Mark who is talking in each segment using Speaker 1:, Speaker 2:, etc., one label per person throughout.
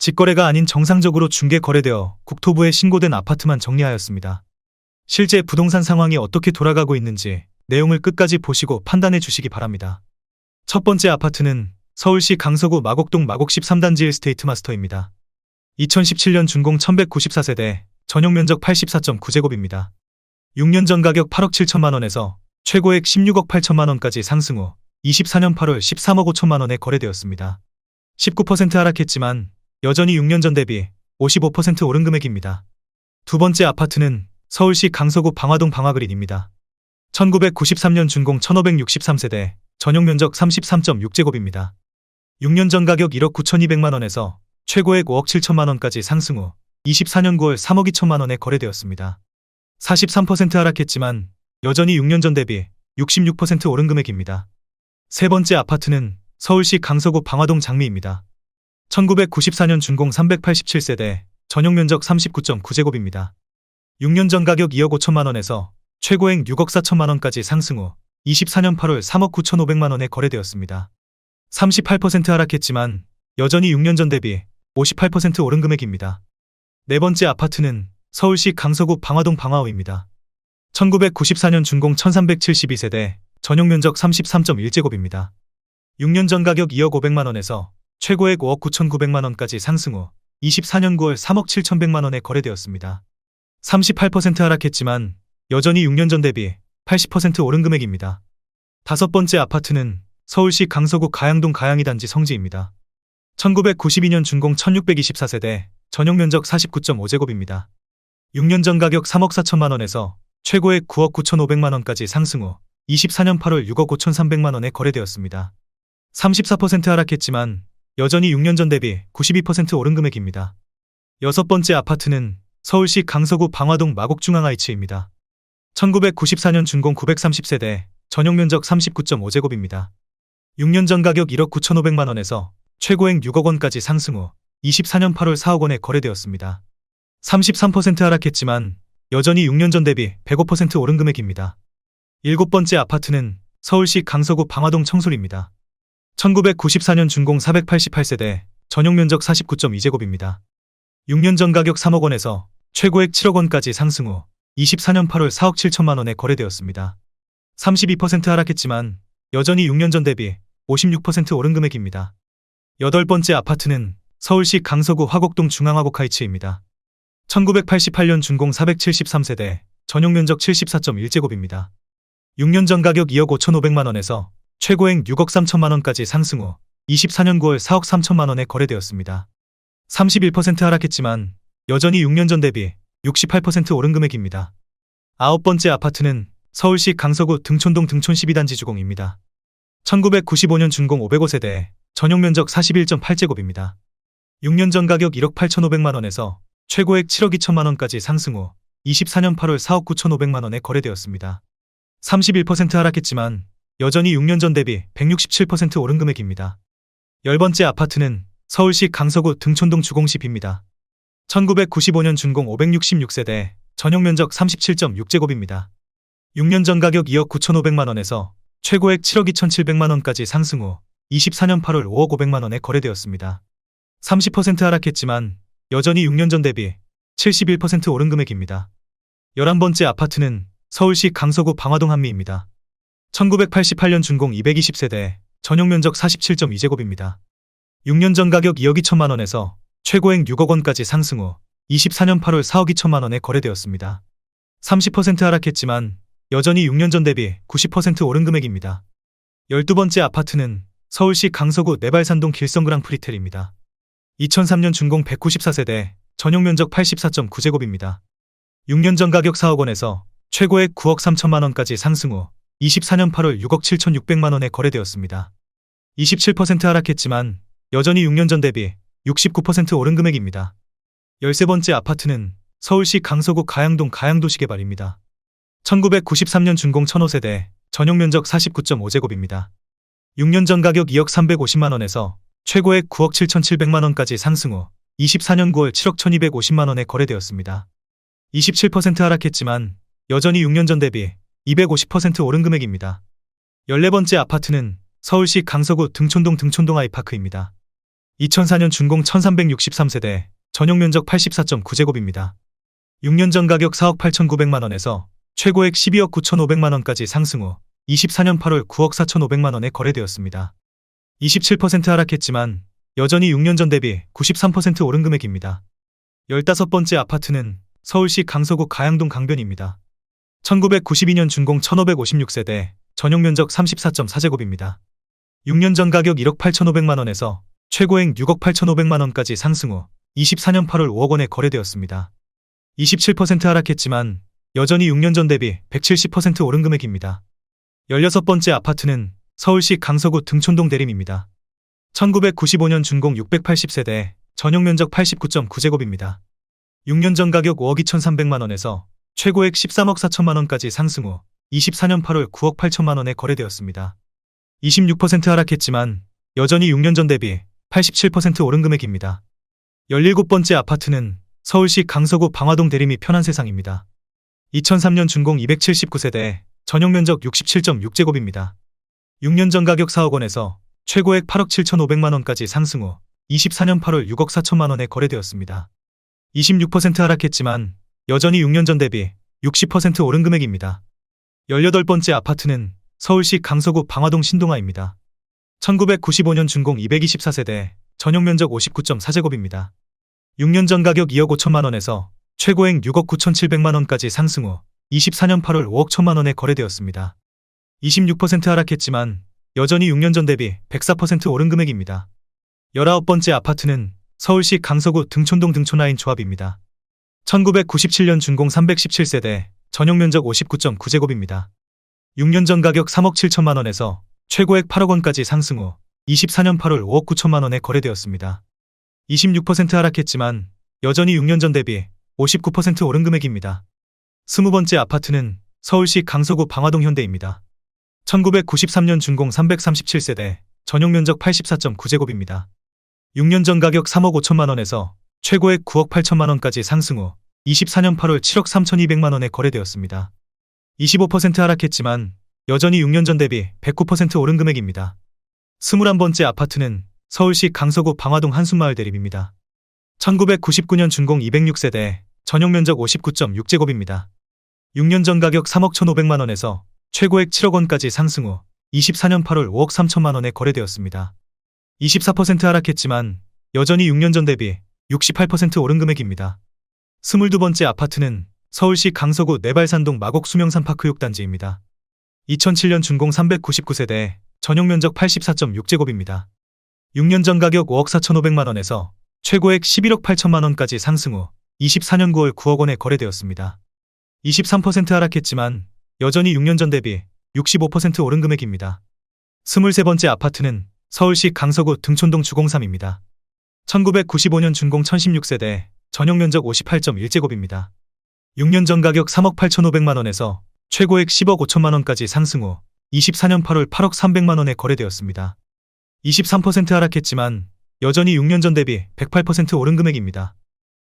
Speaker 1: 직거래가 아닌 정상적으로 중개 거래되어 국토부에 신고된 아파트만 정리하였습니다. 실제 부동산 상황이 어떻게 돌아가고 있는지 내용을 끝까지 보시고 판단해 주시기 바랍니다. 첫 번째 아파트는 서울시 강서구 마곡동 마곡 13단지 일스테이트 마스터입니다. 2017년 준공 1194세대, 전용 면적 84.9제곱입니다. 6년 전 가격 8억 7천만 원에서 최고액 16억 8천만 원까지 상승 후 24년 8월 13억 5천만 원에 거래되었습니다. 19% 하락했지만 여전히 6년 전 대비 55% 오른 금액입니다. 두 번째 아파트는 서울시 강서구 방화동 방화그린입니다. 1993년 준공 1563세대, 전용 면적 33.6제곱입니다. 6년 전 가격 1억 9,200만 원에서 최고액 5억 7천만 원까지 상승 후 24년 9월 3억 2천만 원에 거래되었습니다. 43% 하락했지만 여전히 6년 전 대비 66% 오른 금액입니다. 세 번째 아파트는 서울시 강서구 방화동 장미입니다. 1994년 준공 387세대, 전용 면적 39.9제곱입니다. 6년 전 가격 2억 5천만 원에서 최고액 6억 4천만 원까지 상승 후 24년 8월 3억 9,500만 원에 거래되었습니다. 38% 하락했지만 여전히 6년 전 대비 58% 오른 금액입니다. 네 번째 아파트는 서울시 강서구 방화동 방화호입니다. 1994년 준공 1372세대, 전용 면적 33.1제곱입니다. 6년 전 가격 2억 500만 원에서 최고액 5억 9,900만 원까지 상승 후 24년 9월 3억 7,100만 원에 거래되었습니다. 38% 하락했지만 여전히 6년 전 대비 80% 오른 금액입니다. 다섯 번째 아파트는 서울시 강서구 가양동 가양이 단지 성지입니다. 1992년 준공 1624세대, 전용 면적 49.5제곱입니다. 6년 전 가격 3억 4천만 원에서 최고액 9억 9,500만 원까지 상승 후 24년 8월 6억 5,300만 원에 거래되었습니다. 34% 하락했지만 여전히 6년 전 대비 92% 오른 금액입니다. 여섯 번째 아파트는 서울시 강서구 방화동 마곡중앙하이츠입니다. 1994년 준공 930세대, 전용 면적 39.5제곱입니다. 6년 전 가격 1억 9,500만 원에서 최고액 6억 원까지 상승 후 24년 8월 4억 원에 거래되었습니다. 33% 하락했지만 여전히 6년 전 대비 105% 오른 금액입니다. 일곱 번째 아파트는 서울시 강서구 방화동 청솔입니다. 1994년 준공 488세대, 전용 면적 49.2제곱입니다. 6년 전 가격 3억 원에서 최고액 7억 원까지 상승 후 24년 8월 4억 7천만 원에 거래되었습니다. 32% 하락했지만 여전히 6년 전 대비 56% 오른 금액입니다. 여덟 번째 아파트는 서울시 강서구 화곡동 중앙화곡하이츠입니다. 1988년 준공 473세대, 전용 면적 74.1제곱입니다. 6년 전 가격 2억 5,500만 원에서 최고액 6억 3천만 원까지 상승 후 24년 9월 4억 3천만 원에 거래되었습니다. 31% 하락했지만 여전히 6년 전 대비 68% 오른 금액입니다. 아홉 번째 아파트는 서울시 강서구 등촌동 등촌 12단지 주공입니다. 1995년 준공 505세대, 전용 면적 41.8제곱입니다. 6년 전 가격 1억 8,500만 원에서 최고액 7억 2천만 원까지 상승 후 24년 8월 4억 9,500만 원에 거래되었습니다. 31% 하락했지만 여전히 6년 전 대비 167% 오른 금액입니다. 열 번째 아파트는 서울시 강서구 등촌동 주공시비입니다. 1995년 준공 566세대, 전용 면적 37.6제곱입니다. 6년 전 가격 2억 9,500만 원에서 최고액 7억 2,700만 원까지 상승 후 24년 8월 5억 500만 원에 거래되었습니다. 30% 하락했지만 여전히 6년 전 대비 71% 오른 금액입니다. 11번째 아파트는 서울시 강서구 방화동 한미입니다. 1988년 준공 220세대, 전용 면적 47.2제곱입니다. 6년 전 가격 2억 2천만 원에서 최고액 6억 원까지 상승 후 24년 8월 4억 2천만 원에 거래되었습니다. 30% 하락했지만 여전히 6년 전 대비 90% 오른 금액입니다. 12번째 아파트는 서울시 강서구 내발산동 길성그랑 프리텔입니다. 2003년 준공 194세대, 전용 면적 84.9제곱입니다. 6년 전 가격 4억 원에서 최고액 9억 3천만 원까지 상승 후 24년 8월 6억 7,600만 원에 거래되었습니다. 27% 하락했지만 여전히 6년 전 대비 69% 오른 금액입니다. 13번째 아파트는 서울시 강서구 가양동 가양도시개발입니다. 1993년 준공 1005세대, 전용 면적 49.5제곱입니다. 6년 전 가격 2억 350만 원에서 최고액 9억 7,700만 원까지 상승 후 24년 9월 7억 1,250만 원에 거래되었습니다. 27% 하락했지만 여전히 6년 전 대비 250% 오른 금액입니다. 14번째 아파트는 서울시 강서구 등촌동 등촌동 아이파크입니다. 2004년 준공 1363세대, 전용 면적 84.9제곱입니다. 6년 전 가격 4억 8,900만원에서 최고액 12억 9,500만원까지 상승 후 24년 8월 9억 4,500만원에 거래되었습니다. 27% 하락했지만 여전히 6년 전 대비 93% 오른 금액입니다. 15번째 아파트는 서울시 강서구 가양동 강변입니다. 1992년 준공 1556세대, 전용 면적 34.4제곱입니다. 6년 전 가격 1억 8,500만원에서 최고액 6억 8,500만원까지 상승 후 24년 8월 5억 원에 거래되었습니다. 27% 하락했지만 여전히 6년 전 대비 170% 오른 금액입니다. 16번째 아파트는 서울시 강서구 등촌동 대림입니다. 1995년 준공 680세대, 전용 면적 89.9제곱입니다. 6년 전 가격 5억 2,300만원에서 최고액 13억 4천만원까지 상승 후 24년 8월 9억 8천만원에 거래되었습니다. 26% 하락했지만 여전히 6년 전 대비 87% 오른 금액입니다. 17번째 아파트는 서울시 강서구 방화동 대림이 편한세상입니다. 2003년 준공 279세대, 전용 면적 67.6제곱입니다. 6년 전 가격 4억 원에서 최고액 8억 7,500만원까지 상승 후 24년 8월 6억 4천만원에 거래되었습니다. 26% 하락했지만 여전히 6년 전 대비 60% 오른 금액입니다. 18번째 아파트는 서울시 강서구 방화동 신동아입니다. 1995년 준공 224세대, 전용 면적 59.4제곱입니다. 6년 전 가격 2억 5천만원에서 최고액 6억 9,700만원까지 상승 후 24년 8월 5억 1천만원에 거래되었습니다. 26% 하락했지만 여전히 6년 전 대비 104% 오른 금액입니다. 19번째 아파트는 서울시 강서구 등촌동 등촌라인 조합입니다. 1997년 준공 317세대, 전용 면적 59.9제곱입니다. 6년 전 가격 3억 7천만원에서 최고액 8억 원까지 상승 후 24년 8월 5억 9천만원에 거래되었습니다. 26% 하락했지만 여전히 6년 전 대비 59% 오른 금액입니다. 20번째 아파트는 서울시 강서구 방화동 현대입니다. 1993년 준공 337세대, 전용 면적 84.9제곱입니다. 6년 전 가격 3억 5천만원에서 최고액 9억 8천만원까지 상승 후 24년 8월 7억 3,200만원에 거래되었습니다. 25% 하락했지만 여전히 6년 전 대비 109% 오른 금액입니다. 21번째 아파트는 서울시 강서구 방화동 한숨마을 대림입니다. 1999년 준공 206세대, 전용 면적 59.6제곱입니다. 6년 전 가격 3억 1,500만원에서 최고액 7억 원까지 상승 후 24년 8월 5억 3천만원에 거래되었습니다. 24% 하락했지만 여전히 6년 전 대비 68% 오른 금액입니다. 22번째 아파트는 서울시 강서구 내발산동 마곡 수명산파크 6단지입니다. 2007년 준공 399세대, 전용 면적 84.6제곱입니다. 6년 전 가격 5억 4,500만원에서 최고액 11억 8천만원까지 상승 후 24년 9월 9억 원에 거래되었습니다. 23% 하락했지만 여전히 6년 전 대비 65% 오른 금액입니다. 23번째 아파트는 서울시 강서구 등촌동 주공삼입니다. 1995년 준공 1016세대, 전용 면적 58.1제곱입니다. 6년 전 가격 3억 8,500만원에서 최고액 10억 5천만원까지 상승 후 24년 8월 8억 300만원에 거래되었습니다. 23% 하락했지만 여전히 6년 전 대비 108% 오른 금액입니다.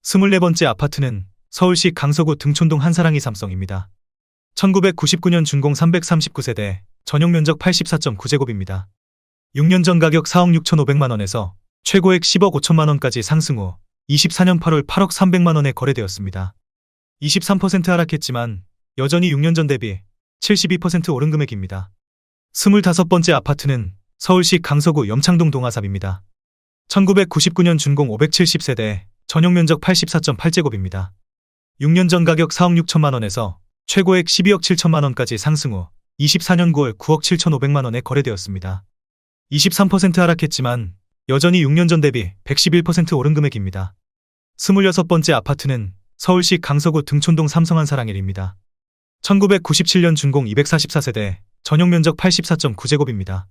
Speaker 1: 24번째 아파트는 서울시 강서구 등촌동 한사랑이 삼성입니다. 1999년 준공 339세대, 전용 면적 84.9제곱입니다. 6년 전 가격 4억 6,500만원에서 최고액 10억 5천만원까지 상승 후 24년 8월 8억 300만원에 거래되었습니다. 23% 하락했지만 여전히 6년 전 대비 72% 오른 금액입니다. 25번째 아파트는 서울시 강서구 염창동 동아삽입니다. 1999년 준공 570세대, 전용 면적 84.8제곱입니다. 6년 전 가격 4억 6천만원에서 최고액 12억 7천만원까지 상승 후 24년 9월 9억 7,500만원에 거래되었습니다. 23% 하락했지만 여전히 6년 전 대비 111% 오른 금액입니다. 26번째 아파트는 서울시 강서구 등촌동 삼성한사랑일입니다. 1997년 준공 244세대, 전용 면적 84.9제곱입니다.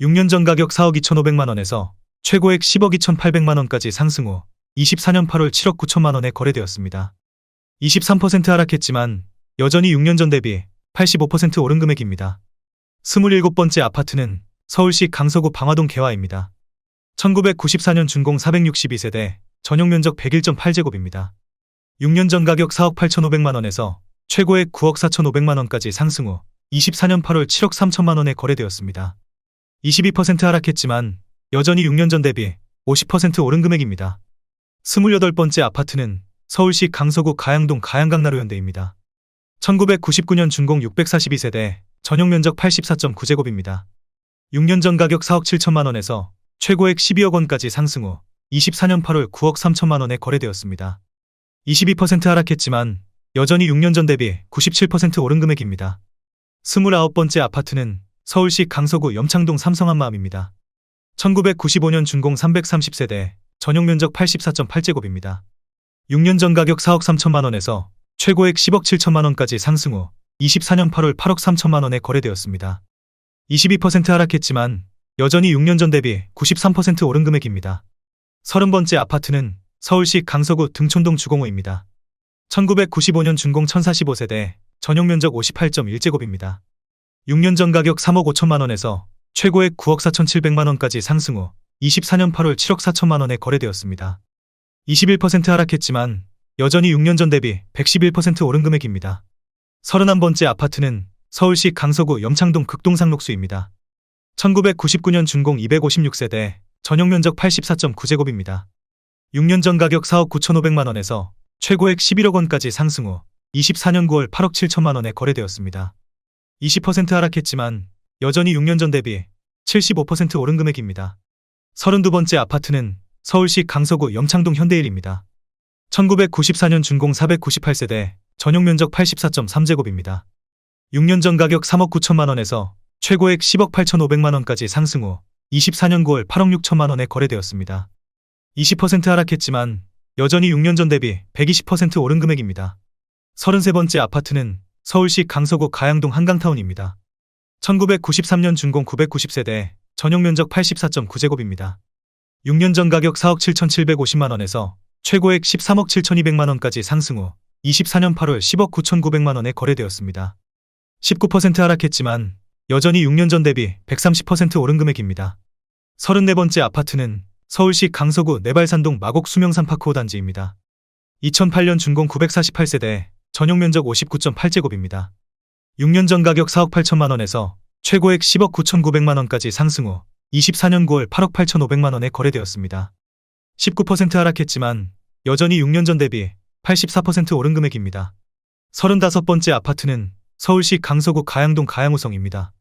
Speaker 1: 6년 전 가격 4억 2,500만원에서 최고액 10억 2,800만원까지 상승 후 24년 8월 7억 9천만원에 거래되었습니다. 23% 하락했지만 여전히 6년 전 대비 85% 오른 금액입니다. 27번째 아파트는 서울시 강서구 방화동 개화입니다. 1994년 준공 462세대, 전용 면적 101.8제곱입니다. 6년 전 가격 4억 8,500만원에서 최고액 9억 4,500만원까지 상승 후 24년 8월 7억 3천만원에 거래되었습니다. 22% 하락했지만 여전히 6년 전 대비 50% 오른 금액입니다. 28번째 아파트는 서울시 강서구 가양동 가양강나루 현대입니다. 1999년 준공 642세대, 전용 면적 84.9제곱입니다. 6년 전 가격 4억 7천만 원에서 최고액 12억 원까지 상승 후 24년 8월 9억 3천만 원에 거래되었습니다. 22% 하락했지만 여전히 6년 전 대비 97% 오른 금액입니다. 29번째 아파트는 서울시 강서구 염창동 삼성한마음입니다. 1995년 준공 330세대, 전용 면적 84.8제곱입니다. 6년 전 가격 4억 3천만 원에서 최고액 10억 7천만 원까지 상승 후 24년 8월 8억 3천만 원에 거래되었습니다. 22% 하락했지만 여전히 6년 전 대비 93% 오른 금액입니다. 30번째 아파트는 서울시 강서구 등촌동 주공호입니다. 1995년 준공 1045세대, 전용 면적 58.1제곱입니다. 6년 전 가격 3억 5천만 원에서 최고액 9억 4천7백만 원까지 상승 후 24년 8월 7억 4천만 원에 거래되었습니다. 21% 하락했지만 여전히 6년 전 대비 111% 오른 금액입니다. 31번째 아파트는 서울시 강서구 염창동 극동상록수입니다. 1999년 준공 256세대, 전용 면적 84.9제곱입니다. 6년 전 가격 4억 9천5백만 원에서 최고액 11억 원까지 상승 후 24년 9월 8억 7천만 원에 거래되었습니다. 20% 하락했지만 여전히 6년 전 대비 75% 오른 금액입니다. 32번째 아파트는 서울시 강서구 염창동 현대일입니다. 1994년 준공 498세대, 전용 면적 84.3제곱입니다. 6년 전 가격 3억 9천만 원에서 최고액 10억 8천5백만 원까지 상승 후 24년 9월 8억 6천만 원에 거래되었습니다. 20% 하락했지만 여전히 6년 전 대비 120% 오른 금액입니다. 33번째 아파트는 서울시 강서구 가양동 한강타운입니다. 1993년 준공 990세대, 전용 면적 84.9제곱입니다. 6년 전 가격 4억 7천7백오십만 원에서 최고액 13억 7천2백만 원까지 상승 후 24년 8월 10억 9천9백만 원에 거래되었습니다. 19% 하락했지만 여전히 6년 전 대비 130% 오른 금액입니다. 34번째 아파트는 서울시 강서구 내발산동 마곡 수명산파크 5단지입니다. 2008년 준공 948세대, 전용 면적 59.8제곱입니다. 6년 전 가격 4억 8천만 원에서 최고액 10억 9천9백만 원까지 상승 후 24년 9월 8억 8천5백만 원에 거래되었습니다. 19% 하락했지만 여전히 6년 전 대비 84% 오른 금액입니다. 35번째 아파트는 서울시 강서구 가양동 가양우성입니다.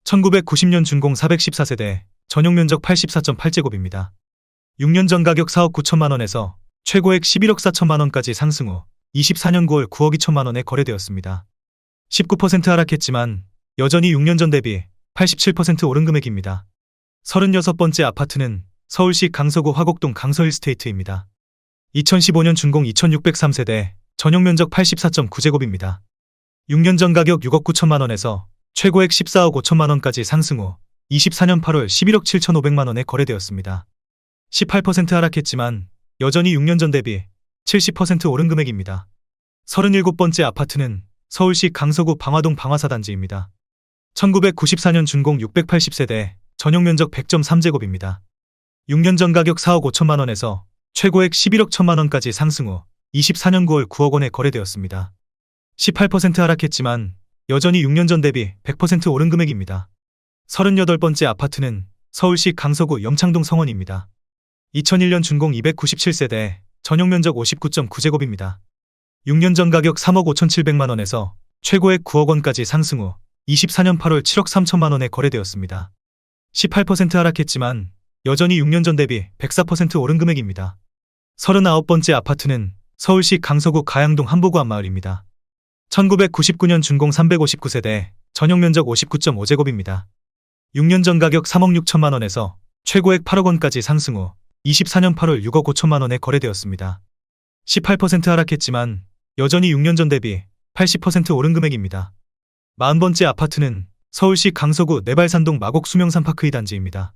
Speaker 1: 1990년 준공 414세대, 전용 면적 84.8제곱입니다. 6년 전 가격 4억 9천만 원에서 최고액 11억 4천만 원까지 상승 후 24년 9월 9억 2천만 원에 거래되었습니다. 19% 하락했지만 여전히 6년 전 대비 87% 오른 금액입니다. 36번째 아파트는 서울시 강서구 화곡동 강서힐스테이트입니다. 2015년 준공 2603세대, 전용 면적 84.9제곱입니다. 6년 전 가격 6억 9천만 원에서 최고액 14억 5천만 원까지 상승 후 24년 8월 11억 7천5백만 원에 거래되었습니다. 18% 하락했지만 여전히 6년 전 대비 70% 오른 금액입니다. 37번째 아파트는 서울시 강서구 방화동 방화사단지입니다. 1994년 준공 680세대, 전용 면적 100.3제곱입니다. 6년 전 가격 4억 5천만 원에서 최고액 11억 1천만 원까지 상승 후 24년 9월 9억 원에 거래되었습니다. 18% 하락했지만 여전히 6년 전 대비 100% 오른 금액입니다. 38번째 아파트는 서울시 강서구 염창동 성원입니다. 2001년 준공 297세대, 전용 면적 59.9제곱입니다. 6년 전 가격 3억 5천7백만 원에서 최고액 9억 원까지 상승 후 24년 8월 7억 3천만 원에 거래되었습니다. 18% 하락했지만 여전히 6년 전 대비 104% 오른 금액입니다. 39번째 아파트는 서울시 강서구 가양동 한보구 한마을입니다. 1999년 준공 359세대, 전용 면적 59.5제곱입니다. 6년 전 가격 3억 6천만 원에서 최고액 8억 원까지 상승 후 24년 8월 6억 5천만 원에 거래되었습니다. 18% 하락했지만 여전히 6년 전 대비 80% 오른 금액입니다. 40번째 아파트는 서울시 강서구 내발산동 마곡 수명산파크 2단지입니다.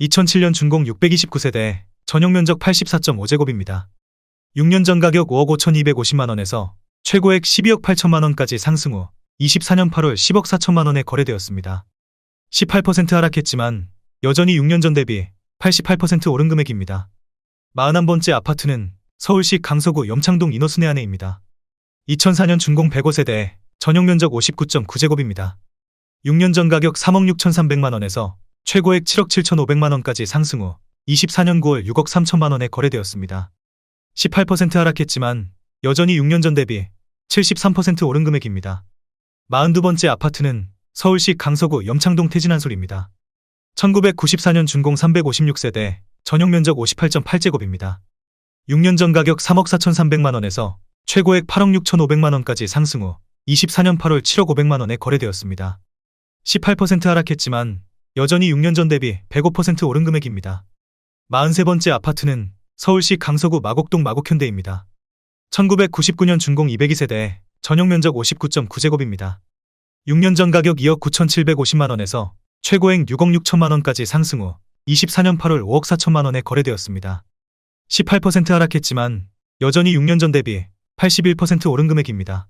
Speaker 1: 2007년 준공 629세대, 전용 면적 84.5제곱입니다. 6년 전 가격 5억 5천2백오십만 원에서 최고액 12억 8천만 원까지 상승 후 24년 8월 10억 4천만 원에 거래되었습니다. 18% 하락했지만 여전히 6년 전 대비 88% 오른 금액입니다. 41번째 아파트는 서울시 강서구 염창동 인허순회안에입니다. 2004년 준공 105세대, 전용 면적 59.9제곱입니다. 6년 전 가격 3억 6천3백만 원에서 최고액 7억 7천5백만 원까지 상승 후 24년 9월 6억 3천만 원에 거래되었습니다. 18% 하락했지만 여전히 6년 전 대비 73% 오른 금액입니다. 42번째 아파트는 서울시 강서구 염창동 태진한솔입니다. 1994년 준공 356세대, 전용 면적 58.8제곱입니다. 6년 전 가격 3억 4,300만 원에서 최고액 8억 6,500만 원까지 상승 후 24년 8월 7억 500만 원에 거래되었습니다. 18% 하락했지만 여전히 6년 전 대비 105% 오른 금액입니다. 43번째 아파트는 서울시 강서구 마곡동 마곡현대입니다. 1999년 준공 202세대, 전용 면적 59.9제곱입니다. 6년 전 가격 2억 9,750만 원에서 최고액 6억 6천만 원까지 상승 후 24년 8월 5억 4천만 원에 거래되었습니다. 18% 하락했지만 여전히 6년 전 대비 81% 오른 금액입니다.